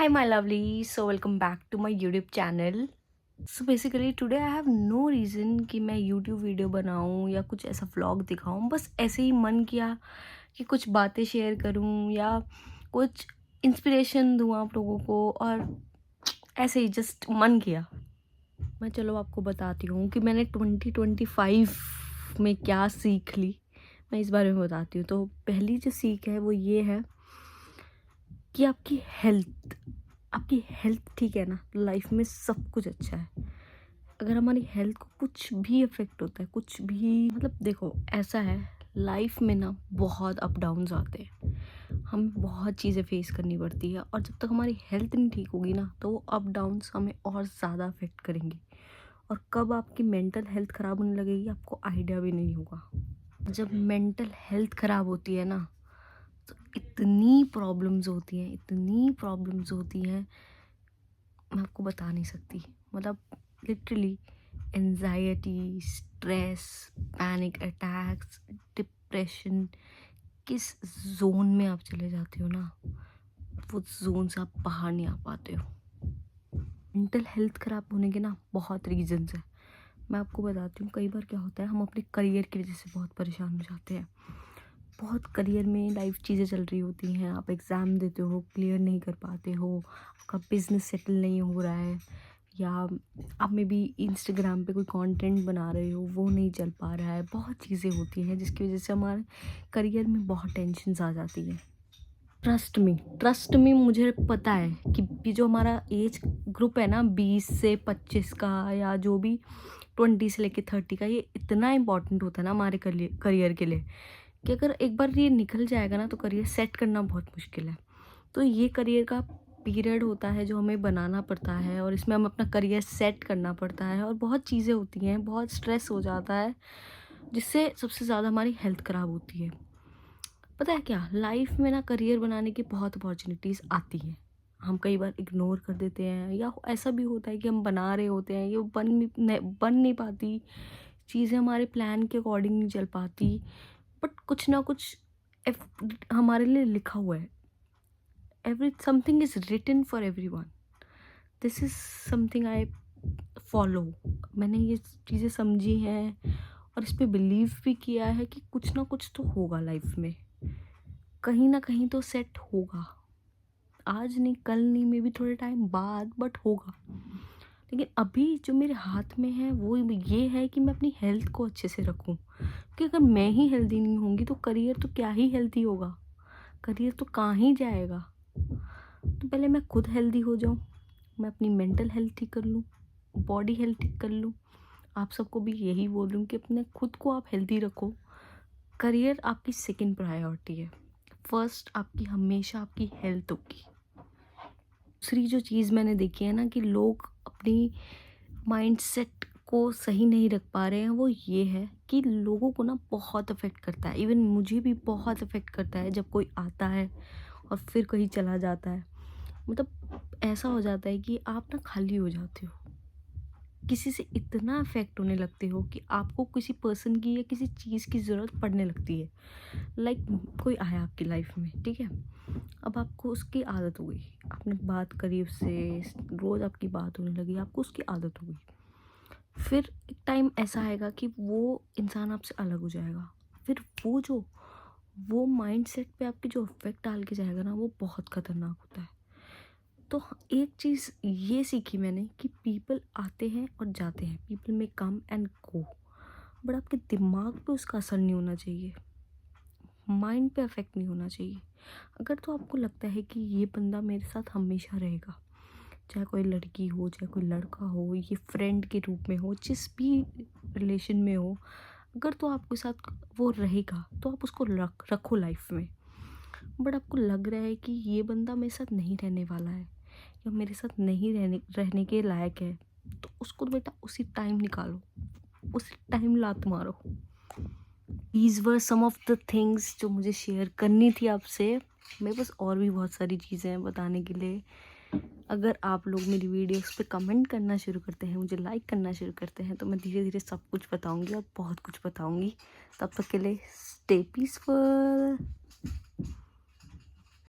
Hi, my lovely. So, welcome back to my YouTube channel. So, basically, today I have no reason कि मैं YouTube video बनाऊँ या कुछ ऐसा vlog दिखाऊँ. बस ऐसे ही मन किया कि कुछ बातें शेयर करूँ या कुछ इंस्पिरेशन दूँ आप लोगों को, और ऐसे ही जस्ट मन किया. मैं चलो आपको बताती हूँ कि मैंने 2025 में क्या सीख ली. मैं इस बारे में बताती हूँ. तो पहली जो सीख है वो ये है कि आपकी हेल्थ ठीक है ना, लाइफ में सब कुछ अच्छा है. अगर हमारी हेल्थ को कुछ भी इफ़ेक्ट होता है, कुछ भी मतलब देखो ऐसा है, लाइफ में ना बहुत अप डाउन्स आते हैं. हमें बहुत चीज़ें फेस करनी पड़ती है, और जब तक हमारी हेल्थ नहीं ठीक होगी ना, तो वो अप डाउन्स हमें और ज़्यादा अफेक्ट करेंगे. और कब आपकी मेंटल हेल्थ ख़राब होने लगेगी आपको आइडिया भी नहीं होगा. जब मेंटल हेल्थ ख़राब होती है ना, तो इतनी प्रॉब्लम्स होती हैं, मैं आपको बता नहीं सकती. मतलब literally anxiety, stress, panic attacks, depression, किस जोन में आप चले जाते हो ना, वो जोन से आप बाहर नहीं आ पाते हो. मेंटल हेल्थ ख़राब होने के ना बहुत रीजंस हैं. मैं आपको बताती हूँ. कई बार क्या होता है, हम अपने करियर की वजह से बहुत परेशान हो जाते हैं. बहुत करियर में लाइफ चीज़ें चल रही होती हैं, आप एग्ज़ाम देते हो, क्लियर नहीं कर पाते हो, आपका बिज़नेस सेटल नहीं हो रहा है, या आप में भी इंस्टाग्राम पे कोई कंटेंट बना रहे हो वो नहीं चल पा रहा है. बहुत चीज़ें होती हैं जिसकी वजह से हमारे करियर में बहुत टेंशन्स आ जाती हैं. ट्रस्ट मी मुझे पता है कि ये जो हमारा एज ग्रुप है ना, 20 से 25 का, या जो भी 20 से लेके 30 का, ये इतना इम्पोर्टेंट होता है ना हमारे करियर के लिए, कि अगर एक बार ये निकल जाएगा ना, तो करियर सेट करना बहुत मुश्किल है. तो ये करियर का पीरियड होता है जो हमें बनाना पड़ता है, और इसमें हम अपना करियर सेट करना पड़ता है, और बहुत चीज़ें होती हैं, बहुत स्ट्रेस हो जाता है, जिससे सबसे ज़्यादा हमारी हेल्थ ख़राब होती है. पता है क्या, लाइफ में ना करियर बनाने की बहुत अपॉर्चुनिटीज़ आती हैं. हम कई बार इग्नोर कर देते हैं, या ऐसा भी होता है कि हम बना रहे होते हैं, ये बन नहीं पाती, चीज़ें हमारे प्लान के अकॉर्डिंग नहीं चल पाती. बट कुछ ना कुछ हमारे लिए लिखा हुआ है. Every something is written for everyone. This is something I follow. मैंने ये चीज़ें समझी हैं, और इस पे बिलीव भी किया है कि कुछ ना कुछ तो होगा लाइफ में, कहीं ना कहीं तो सेट होगा. आज नहीं, कल नहीं, मे बी थोड़े टाइम बाद, बट होगा. लेकिन अभी जो मेरे हाथ में है वो ये है कि मैं अपनी हेल्थ को अच्छे से रखूं. क्योंकि अगर मैं ही हेल्दी नहीं होंगी तो करियर तो क्या ही हेल्दी होगा, करियर तो कहाँ ही जाएगा. तो पहले मैं खुद हेल्दी हो जाऊँ, मैं अपनी मेंटल हेल्थ ठीक कर लूँ, बॉडी हेल्थ ठीक कर लूँ. आप सबको भी यही बोलूँ कि अपने खुद को आप हेल्दी रखो. करियर आपकी सेकंड प्रायोरिटी है, फर्स्ट आपकी हमेशा आपकी हेल्थ होगी. दूसरी जो चीज़ मैंने देखी है ना, कि लोग अपनी माइंडसेट को सही नहीं रख पा रहे हैं, वो ये है कि लोगों को ना बहुत अफेक्ट करता है. इवन मुझे भी बहुत अफेक्ट करता है जब कोई आता है और फिर कहीं चला जाता है. मतलब ऐसा हो जाता है कि आप ना खाली हो जाते हो, किसी से इतना अफेक्ट होने लगते हो कि आपको किसी पर्सन की या किसी चीज़ की ज़रूरत पड़ने लगती है. लाइक कोई आया आपकी लाइफ में, ठीक है, अब आपको उसकी आदत हो गई, आपने बात करी उससे, रोज़ आपकी बात होने लगी, आपको उसकी आदत हो गई. फिर एक टाइम ऐसा आएगा कि वो इंसान आपसे अलग हो जाएगा. फिर वो माइंडसेट पे आपके जो इफेक्ट डाल के जाएगा ना, वो बहुत खतरनाक होता है. तो एक चीज़ ये सीखी मैंने कि पीपल आते हैं और जाते हैं, पीपल में कम एंड गो, बट आपके दिमाग पे उसका असर नहीं होना चाहिए, माइंड पे अफेक्ट नहीं होना चाहिए. अगर तो आपको लगता है कि ये बंदा मेरे साथ हमेशा रहेगा, चाहे कोई लड़की हो, चाहे कोई लड़का हो, ये फ्रेंड के रूप में हो, जिस भी रिलेशन में हो, अगर तो आपके साथ वो रहेगा तो आप उसको रखो लाइफ में. बट आपको लग रहा है कि ये बंदा मेरे साथ नहीं रहने वाला है, या मेरे साथ नहीं रहने के लायक है, तो उसको बेटा उसी टाइम निकालो, उसी टाइम लात मारो. These were some of the things जो मुझे शेयर करनी थी आपसे. मेरे पास और भी बहुत सारी चीज़ें हैं बताने के लिए. अगर आप लोग मेरी वीडियोस पे कमेंट करना शुरू करते हैं, मुझे लाइक करना शुरू करते हैं, तो मैं धीरे धीरे सब कुछ बताऊंगी और बहुत कुछ बताऊंगी. तब तक के लिए स्टे पीसफुल.